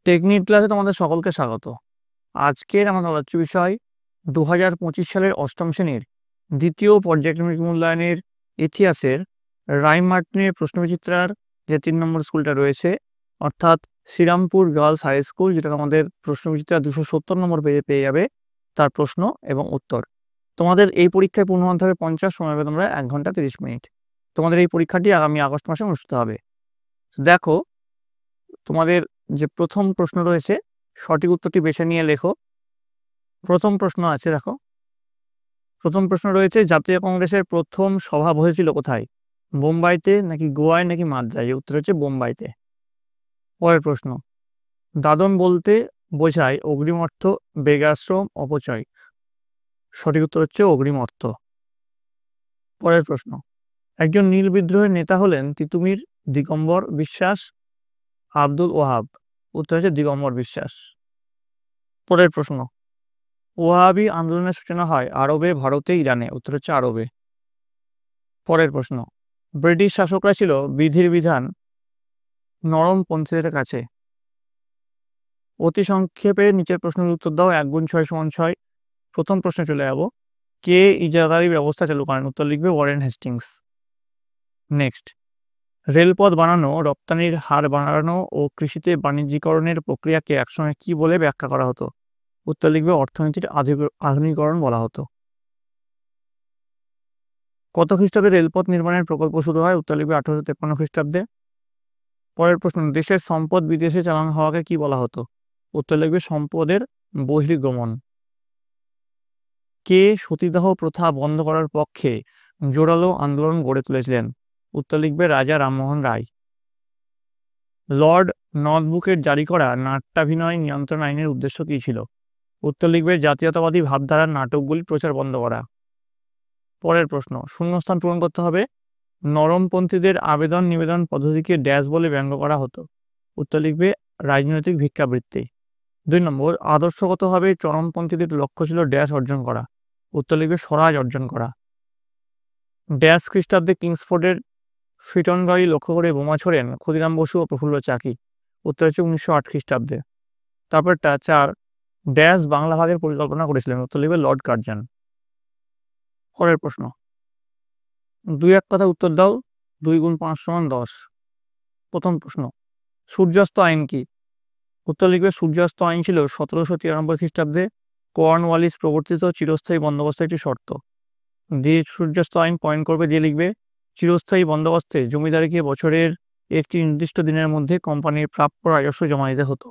Technique ক্লাসে তোমাদের সকলকে স্বাগত। আজকের আমাদের আলোচ্য বিষয় 2025 সালের অষ্টম শ্রেণীর দ্বিতীয় পর্যায়ক্রমিক মূল্যায়নের ইতিহাসের রাইম মার্টিনের প্রশ্নবিচিত্রার যে 3 নম্বর স্কুলটা রয়েছে, অর্থাৎ শ্রীরামপুর গার্লস হাই স্কুল, যেটা আমাদের প্রশ্নবিচিত্রা 270 নম্বর পেজে পেয়ে যাবে, তার প্রশ্ন এবং উত্তর। তোমাদের এই পরীক্ষায় পূর্ণ মানতে হবে 50, সময় হবে তোমরা 1 ঘন্টা 30 মিনিট। তোমাদের এই পরীক্ষাটি আগামী আগস্ট মাসে অনুষ্ঠিত হবে। দেখো, তোমাদের যে প্রথম প্রশ্ন রয়েছে, সঠিক উত্তরটি বেছে নিয়ে লেখো। প্রথম প্রশ্ন আছে, দেখো, প্রথম প্রশ্ন রয়েছে, জাতীয় কংগ্রেসের প্রথম সভা বসেছিল কোথায়? বোম্বাইতে নাকি গোয়ায় নাকি মাদ্রাজে? উত্তর হচ্ছে বোম্বাইতে। পরের প্রশ্ন, দাদন বলতে বোঝায় অগ্রিম অর্থ, বেগাশ্রম, অপচয়? সঠিক উত্তর হচ্ছে অগ্রিম অর্থ। পরের প্রশ্ন, একজন নীল বিদ্রোহের নেতা হলেন তিতুমির, দিগম্বর বিশ্বাস, আব্দুল ওয়াহাব? উত্তর হচ্ছে দিগম্বর বিশ্বাস। পরের প্রশ্ন, ওয়াহাবি আন্দোলনের সূচনা হয় আরবে, ভারতে, ইরানে? উত্তর হচ্ছে আরবে। পরের প্রশ্ন, ব্রিটিশ শাসকরা ছিল বিধির বিধান নরমপন্থীদের কাছে? অতি সংক্ষেপে নিচের প্রশ্নের উত্তর দাও। 1 গুণ 6 = 6। প্রথম প্রশ্নে চলে যাব, কে ইজারাদারি ব্যবস্থা চালু করেন? উত্তর লিখবে ওয়ারেন হেস্টিংস। নেক্সট, রেলপথ বানানো, রপ্তানির হার বাড়ানো ও কৃষিতে বাণিজ্যিকরণের প্রক্রিয়াকে একসময় কি বলে ব্যাখ্যা করা হতো? উত্তর লিখবে অর্থনীতির আধুনিকরণ বলা হতো। কত খ্রিস্টাব্দে রেলপথ নির্মাণের প্রকল্প শুরু হয়? উত্তর লিখবে 1853 খ্রিস্টাব্দে। পরের প্রশ্ন, দেশের সম্পদ বিদেশে চালানো হওয়াকে কি বলা হতো? উত্তর লিখবে সম্পদের বহির্গমন। কে সতীদাহ প্রথা বন্ধ করার পক্ষে জোরালো আন্দোলন গড়ে তুলেছিলেন? উত্তর লিখবে রাজা রামমোহন রায়। লর্ড নর্থব্রুকের জারি করা নাট্যাভিনয় নিয়ন্ত্রণ আইনের উদ্দেশ্য কী ছিল? উত্তর লিখবে জাতীয়তাবাদী ভাবধারার নাটকগুলি প্রচার বন্ধ করা। পরের প্রশ্ন, শূন্যস্থান পূরণ করতে হবে। নরমপন্থীদের আবেদন নিবেদন পদ্ধতিকে ড্যাশ বলে ব্যঙ্গ করা হতো? উত্তর লিখবে রাজনৈতিক ভিক্ষাবৃত্তি। 2 নম্বর, আদর্শগতভাবে চরমপন্থীদের লক্ষ্য ছিল ড্যাশ অর্জন করা? উত্তর লিখবে স্বরাজ অর্জন করা। ড্যাশ খ্রিস্টাব্দে কিংসফোর্ডের ফিটনবাড়ি লক্ষ্য করে বোমা ছোড়েন ক্ষুদিরাম বসু ও প্রফুল্ল চাকি? উত্তর হচ্ছে 1908 খ্রিস্টাব্দে। তারপরটা 4, ড্যাশ বাংলা ভাগের পরিকল্পনা করেছিলেন? উত্তর লিখবে লর্ড কার্জন। পরের প্রশ্ন, 2-1 কথা উত্তর দাও। 2 গুণ 5 = 10। প্রথম প্রশ্ন, সূর্যাস্ত আইন কি? উত্তর লিখবে সূর্যাস্ত আইন ছিল 1793 খ্রিস্টাব্দে কর্নওয়ালিস প্রবর্তিত চিরস্থায়ী বন্দোবস্তের একটি শর্ত। দিয়ে সূর্যাস্ত আইন পয়েন্ট করবে, দিয়ে লিখবে চিরস্থায়ী বন্দোবস্তে জমিদারিকে বছরের একটি নির্দিষ্ট দিনের মধ্যে কোম্পানির প্রাপ্য রাজস্ব জমা দিতে হতো।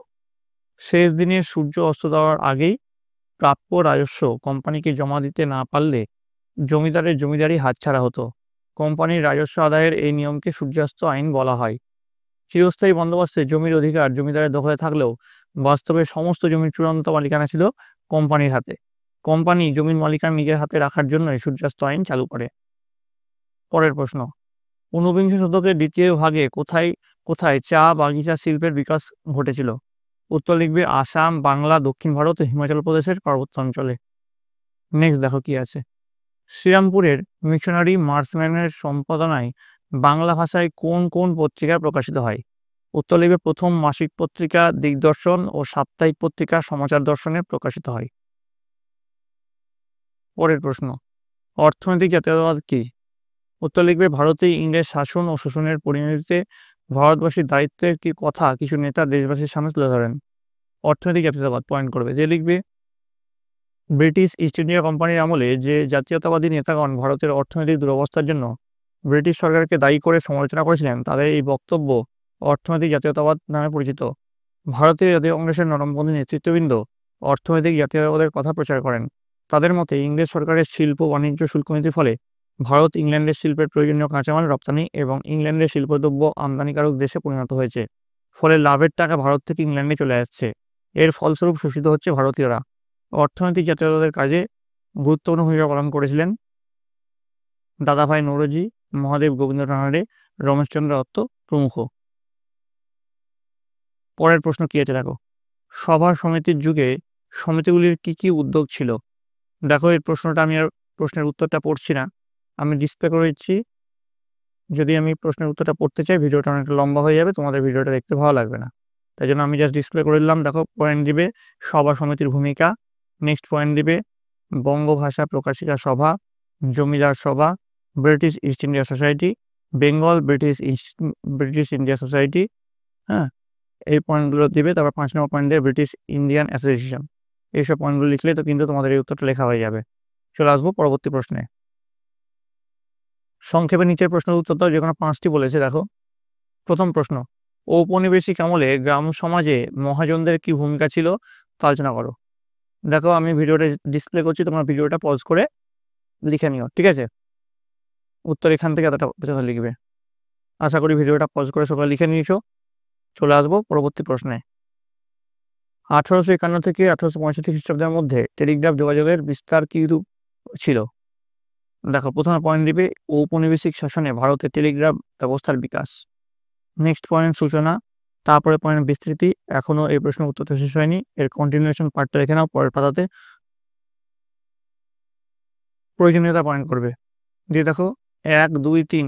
শেষ দিনে সূর্য অস্ত দেওয়ার আগেই প্রাপ্য রাজস্ব কোম্পানিকে জমা দিতে না পারলে জমিদারের জমিদারি হাতছাড়া হতো। কোম্পানির রাজস্ব আদায়ের এই নিয়মকে সূর্যাস্ত আইন বলা হয়। চিরস্থায়ী বন্দোবস্তে জমির অধিকার জমিদারের দখলে থাকলেও বাস্তবে সমস্ত জমির চূড়ান্ত মালিকানা ছিল কোম্পানির হাতে। কোম্পানি জমির মালিকানা নিজের হাতে রাখার জন্যই সূর্যাস্ত আইন চালু করে। পরের প্রশ্ন, 19বিংশ শতকের দ্বিতীয় ভাগে কোথায় কোথায় চা বাগিচা শিল্পের বিকাশ ঘটেছিল? উত্তর লিখবে আসাম, বাংলা, দক্ষিণ ভারত ও হিমাচল প্রদেশের পার্বত্যাঞ্চলে। নেক্সট দেখো কি আছে, শ্রীরামপুরের মিশনারি মার্সম্যানের সম্পাদনায় বাংলা ভাষায় কোন কোন পত্রিকায় প্রকাশিত হয়? উত্তর লিখবে প্রথম মাসিক পত্রিকা দিগদর্শন ও সাপ্তাহিক পত্রিকা সমাচার দর্শনে প্রকাশিত হয়। পরের প্রশ্ন, অর্থনৈতিক জাতীয়তাবাদ কি? উত্তর লিখবে ভারতে ইংরেজ শাসন ও শোষণের পরিণতিতে ভারতবাসীর দায়িত্বের কি কথা কিছু নেতা দেশবাসীর সামনে তুলে ধরেন? অর্থনৈতিক জাতীয়তাবাদ পয়েন্ট করবে, যে লিখবে ব্রিটিশ ইস্ট ইন্ডিয়া কোম্পানির আমলে যে জাতীয়তাবাদী নেতাগণ ভারতের অর্থনৈতিক দুরবস্থার জন্য ব্রিটিশ সরকারকে দায়ী করে সমালোচনা করেছিলেন, তাদের এই বক্তব্য অর্থনৈতিক জাতীয়তাবাদ নামে পরিচিত। ভারতীয় জাতীয় কংগ্রেসের নরমপন্থী নেতৃত্ববৃন্দ অর্থনৈতিক জাতীয়তাবাদের কথা প্রচার করেন। তাদের মতে ইংরেজ সরকারের শিল্প বাণিজ্য শুল্ক নীতির ফলে ভারত ইংল্যান্ডের শিল্পের প্রয়োজনীয় কাঁচামাল রপ্তানি এবং ইংল্যান্ডের শিল্পদ্রব্য আমদানিকারক দেশে পরিণত হয়েছে। ফলে লাভের টাকা ভারত থেকে ইংল্যান্ডে চলে আসছে। এর ফলস্বরূপ শোষিত হচ্ছে ভারতীয়রা। অর্থনৈতিক জাতীয়তাবাদের কাজে গুরুত্বপূর্ণ ভূমিকা পালন করেছিলেন দাদাভাই নৌরোজি, মহাদেব গোবিন্দ্রনাথ রানাডে, রমেশচন্দ্র দত্ত প্রমুখ। পরের প্রশ্ন কি আছে দেখো, সভা সমিতির যুগে সমিতিগুলির কি কি উদ্যোগ ছিল? দেখো, এই প্রশ্নটা আমি আর প্রশ্নের উত্তরটা পড়ছি না, আমি ডিসপ্লে করে দিচ্ছি। যদি আমি প্রশ্নের উত্তরটা পড়তে চাই ভিডিওটা অনেকটা লম্বা হয়ে যাবে, তোমাদের ভিডিওটা দেখতে ভালো লাগবে না। তাই জন্য আমি জাস্ট ডিসপ্লে করে দিলাম। দেখো পয়েন্ট দিবে সভা সমিতির ভূমিকা, নেক্সট পয়েন্ট দিবে বঙ্গভাষা প্রকাশিকা সভা, জমিদার সভা, British east India society, Bengal British India society. হ্যাঁ, এই পয়েন্টগুলো দিবে। তারপর 5 নম্বর পয়েন্ট দেবে ব্রিটিশ ইন্ডিয়ান অ্যাসোসিয়েশন। এইসব পয়েন্টগুলো লিখলে তো কিন্তু তোমাদের এই উত্তরটা লেখা হয়ে যাবে। চলে আসবো পরবর্তী প্রশ্নে। সংক্ষেপে নিচের প্রশ্নের উত্তর দাও, যে কোনো 5টি বলেছে। দেখো প্রথম প্রশ্ন, ঔপনিবেশিক আমলে গ্রাম সমাজে মহাজনদের কি ভূমিকা ছিল তা আলোচনা করো। দেখো আমি ভিডিওটা ডিসপ্লে করছি, তোমরা ভিডিওটা পজ করে লিখে নিও, ঠিক আছে? উত্তর এখান থেকে এতটা লিখবে। আশা করি ভিডিওটা পজ করে সবাই লিখে নিয়েছো। চলে আসবো পরবর্তী প্রশ্নে। 1851 থেকে 1865 খ্রিস্টাব্দের মধ্যে টেলিগ্রাফ যোগাযোগের বিস্তার কি রূপ ছিল? দেখো প্রথমে পয়েন্ট দিবে ঔপনিবেশিক শাসনে ভারতে টেলিগ্রাফ ব্যবস্থার বিকাশ। নেক্সট পয়েন্ট সূচনা, তারপরে পয়েন্ট বিস্তৃতি। এখনো এই প্রশ্নের উত্তরটা শেষ হয়নি, এর কন্টিনিউশন পার্টটা দেখে নাও পরের পাতাতে। প্রয়োজনীয়তা পয়েন্ট করবে, দিয়ে দেখো 1, 2, 3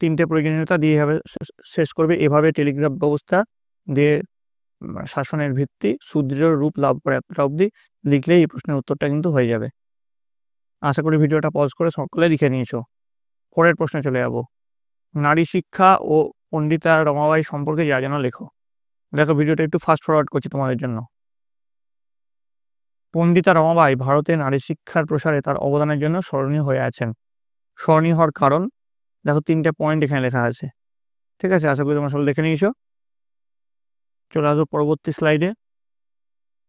তিনটে প্রয়োজনীয়তা দিয়ে শেষ করবে। এভাবে টেলিগ্রাফ ব্যবস্থা দিয়ে শাসনের ভিত্তি সুদৃঢ় রূপ লাভ করে, এতটা অবধি লিখলেই এই প্রশ্নের উত্তরটা কিন্তু হয়ে যাবে। আশা করি ভিডিওটা পজ করে সকলে লিখে নিয়েছো। পরের প্রশ্নে চলে যাব। নারী শিক্ষা ও পণ্ডিতা রমাবাই সম্পর্কে যা জানো লেখো। দেখো ভিডিওটা একটু ফাস্ট ফরওয়ার্ড করছি তোমাদের জন্য। পণ্ডিতা রমাবাই ভারতে নারী শিক্ষার প্রসারে তার অবদানের জন্য স্মরণীয় হয়ে আছেন। স্মরণীয় হওয়ার কারণ, দেখো 3টে পয়েন্ট এখানে লেখা আছে, ঠিক আছে? আশা করি তোমরা সবাই দেখে নিয়েছো। চলে আসবো পরবর্তী স্লাইডে।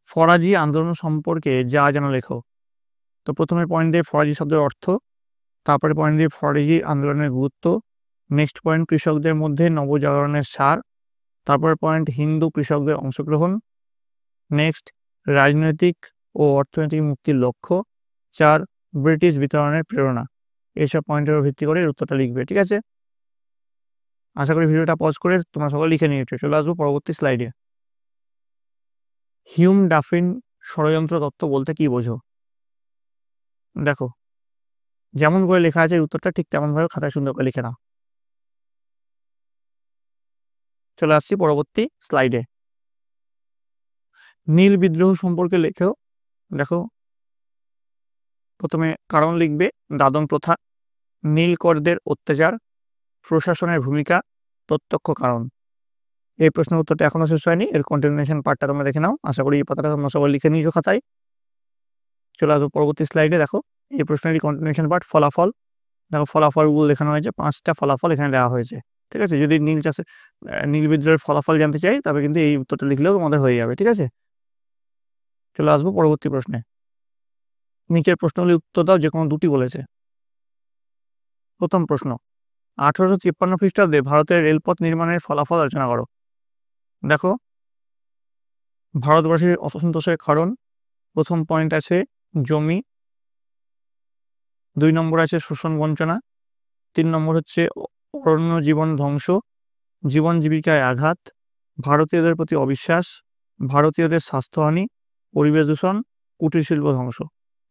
ফরাজি আন্দোলন সম্পর্কে যা জানো লেখো। তো প্রথমে পয়েন্ট দিয়ে ফরাজি শব্দের অর্থ, তারপরে পয়েন্ট দিয়ে ফরাজি আন্দোলনের গুরুত্ব, নেক্সট পয়েন্ট কৃষকদের মধ্যে নবজাগরণের সার, তারপরে পয়েন্ট হিন্দু কৃষকদের অংশগ্রহণ, নেক্সট রাজনৈতিক ও অর্থনৈতিক মুক্তির লক্ষ্য, 4 ব্রিটিশ বিতরণের প্রেরণা। এইসব পয়েন্টের উপর ভিত্তি করে উত্তরটা লিখবে, ঠিক আছে? আশা করি ভিডিওটা পজ করে তোমরা সকলে লিখে নিয়েছো। চলে আসবো পরবর্তী স্লাইডে। হিউম ডাফিন ষড়যন্ত্র তত্ত্ব বলতে কি বোঝো? দেখো যেমন করে লেখা আছে উত্তরটা ঠিক তেমনভাবে খাতায় সুন্দর করে লিখে নাও। চলে আসছি পরবর্তী স্লাইডে। নীল বিদ্রোহ সম্পর্কে লেখো। দেখো প্রথমে কারণ লিখবে দাদন প্রথা, নীলকরদের অত্যাচার, প্রশাসনের ভূমিকা, প্রত্যক্ষ কারণ। এই প্রশ্নের উত্তরটা এখনো শেষ হয়নি, এর কন্টিনিউশন পার্টটা তোমরা দেখে নাও। আশা করি এই পাতাটা তোমরা সবাই লিখে নিয়েছো খাতায়। চলে আসবো পরবর্তী স্লাইডে। দেখো এই প্রশ্নেরই কন্টিনিউশন পার্ট, ফলাফল। দেখো ফলাফলগুলো দেখানো হয়েছে, 5টা ফলাফল এখানে দেওয়া হয়েছে, ঠিক আছে? যদি নীল বিদ্রোহের ফলাফল জানতে চাই তবে কিন্তু এই উত্তরটা লিখলেও তোমাদের হয়ে যাবে, ঠিক আছে? চলে আসবো পরবর্তী প্রশ্নে। নিচের প্রশ্নগুলি উত্তর দাও, যে কোনো 2টি বলেছে। প্রথম প্রশ্ন, 1853 খ্রিস্টাব্দে ভারতের রেলপথ নির্মাণের ফলাফল আলোচনা করো। দেখো ভারতবাসীর অসন্তোষের কারণ, প্রথম পয়েন্ট আছে জমি, 2 নম্বর আছে শোষণ বঞ্চনা, 3 নম্বর হচ্ছে অরণ্য জীবন ধ্বংস, জীবন জীবিকায় আঘাত, ভারতীয়দের প্রতি অবিশ্বাস, ভারতীয়দের স্বাস্থ্যহানি, পরিবেশ দূষণ, কুটির শিল্প ধ্বংস।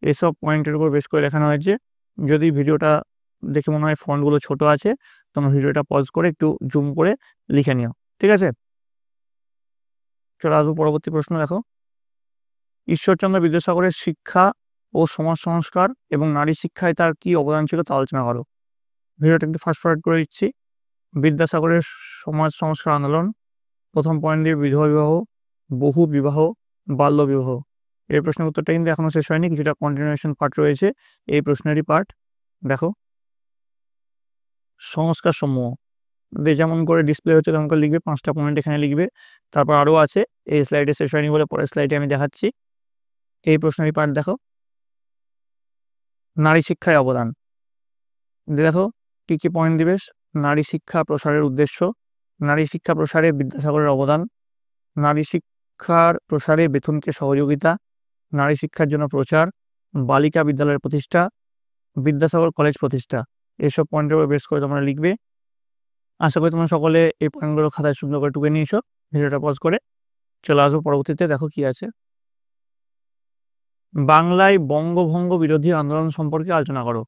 এসব পয়েন্টের উপর বেশ করে লেখানো হয়েছে। যদি ভিডিওটা দেখে মনে হয় ফন্টগুলো ছোট আছে, তোমরা ভিডিওটা পজ করে একটু জুম করে লিখে নিও, ঠিক আছে? চলে আসবো পরবর্তী প্রশ্ন। দেখো ঈশ্বরচন্দ্র বিদ্যাসাগরের শিক্ষা ও সমাজ সংস্কার এবং নারী শিক্ষায় তার কি অবদান ছিল তা আলোচনা করো। ভিডিওটা একটু ফাস্ট ফরওয়ার্ড করে দিচ্ছি। বিদ্যাসাগরের সমাজ সংস্কার আন্দোলন, প্রথম পয়েন্ট দিয়ে বিধবা বিবাহ, বহু বিবাহ, বাল্য বিবাহ। এই প্রশ্নের উত্তরটা কিন্তু এখনো শেষ হয়নি, কিছুটা কন্টিনিউশন পার্ট রয়েছে এই প্রশ্নেরই পার্ট। দেখো সংস্কার সমূহ যেমন করে ডিসপ্লে হচ্ছে তেমন করে লিখবে, 5টা পয়েন্ট এখানে লিখবে। তারপর আরও আছে, এই স্লাইডে শেষ হয়নি বলে পরের স্লাইডে আমি দেখাচ্ছি। এই প্রশ্নেরই পার্ট দেখো, নারী শিক্ষায় অবদান। দেখো কি কি পয়েন্ট দিবে। নারী শিক্ষা প্রসারের উদ্দেশ্য, নারী শিক্ষা প্রসারে বিদ্যাসাগরের অবদান, নারী শিক্ষার প্রসারে বেতনকে সহযোগিতা, নারী শিক্ষার জন্য প্রচার, বালিকা বিদ্যালয়ের প্রতিষ্ঠা, বিদ্যাসাগর কলেজ প্রতিষ্ঠা। এসব পয়েন্টের উপর বেশ করে তোমরা লিখবে। আশা করি তোমরা সকলে এই পয়েন্টগুলো খাতায় সুন্দর করে টুকে নিয়েছো। ভিডিওটা পজ করে চলে আসবো পরবর্তীতে। দেখো কি আছে, বাংলায় বঙ্গভঙ্গ বিরোধী আন্দোলন সম্পর্কে আলোচনা করো।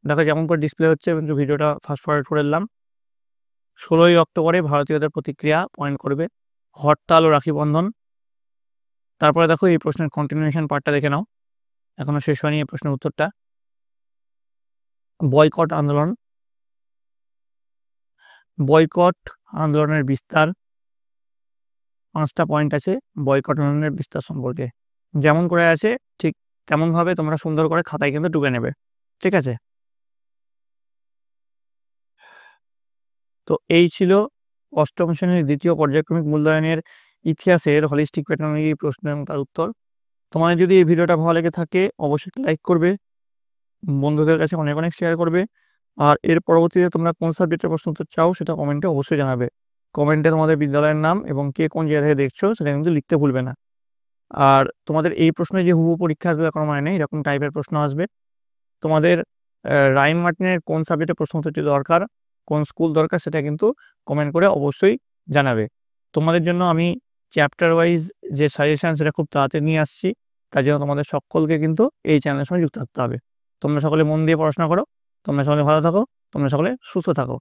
দেখো যেমন করে ডিসপ্লে হচ্ছে, ভিডিওটা ফাস্ট ফরওয়ার্ড করে দিলাম। 16ই অক্টোবরে ভারতীয়দের প্রতিক্রিয়া পয়েন্ট করবে। হরতাল ও রাখি বন্ধন। তারপরে দেখো এই প্রশ্নের কন্টিনিউশন পার্টটা দেখে নাও, এখনো শেষ হয়নি এই প্রশ্নের উত্তরটা। বয়কট আন্দোলন, বয়কট আন্দোলনের বিস্তার। 5টা পয়েন্ট আছে বয়কট আন্দোলনের বিস্তার সম্পর্কে, যেমন করে আছে ঠিক তেমনভাবে তোমরা সুন্দর করে খাতায় কিন্তু টুকে নেবে, ঠিক আছে? তো এই ছিল অষ্টম শ্রেণীর দ্বিতীয় পর্যায়ক্রমিক মূল্যায়নের ইতিহাসের হলিস্টিক প্যাটার্ন প্রশ্ন এবং তার উত্তর। তোমাদের যদি এই ভিডিওটা ভালো লেগে থাকে অবশ্যই লাইক করবে, বন্ধুদের কাছে অনেক অনেক শেয়ার করবে, আর এর পরবর্তীতে তোমরা কোন সাবজেক্টের প্রশ্ন উত্তর চাও সেটা কমেন্টে অবশ্যই জানাবে। কমেন্টে তোমাদের বিদ্যালয়ের নাম এবং কে কোন জায়গা থেকে দেখছো সেটা কিন্তু লিখতে ভুলবে না। আর তোমাদের এই প্রশ্নে যে হুবহু পরীক্ষা আসবে কোনো মানে নেই, এরকম টাইপের প্রশ্ন আসবে। তোমাদের রাইম মার্টিনের কোন সাবজেক্টের প্রশ্ন উত্তরটি দরকার, কোন স্কুল দরকার সেটা কিন্তু কমেন্ট করে অবশ্যই জানাবে। তোমাদের জন্য আমি চ্যাপ্টার ওয়াইজ যে সাজেশন সেটা খুব তাড়াতাড়ি নিয়ে আসছি, তার জন্য তোমাদের সকলকে কিন্তু এই চ্যানেলের সঙ্গে যুক্ত থাকতে হবে। তোমরা সকলে মন দিয়ে পড়াশোনা করো, তোমরা সকলে ভালো থাকো, তোমরা সকলে সুস্থ থাকো।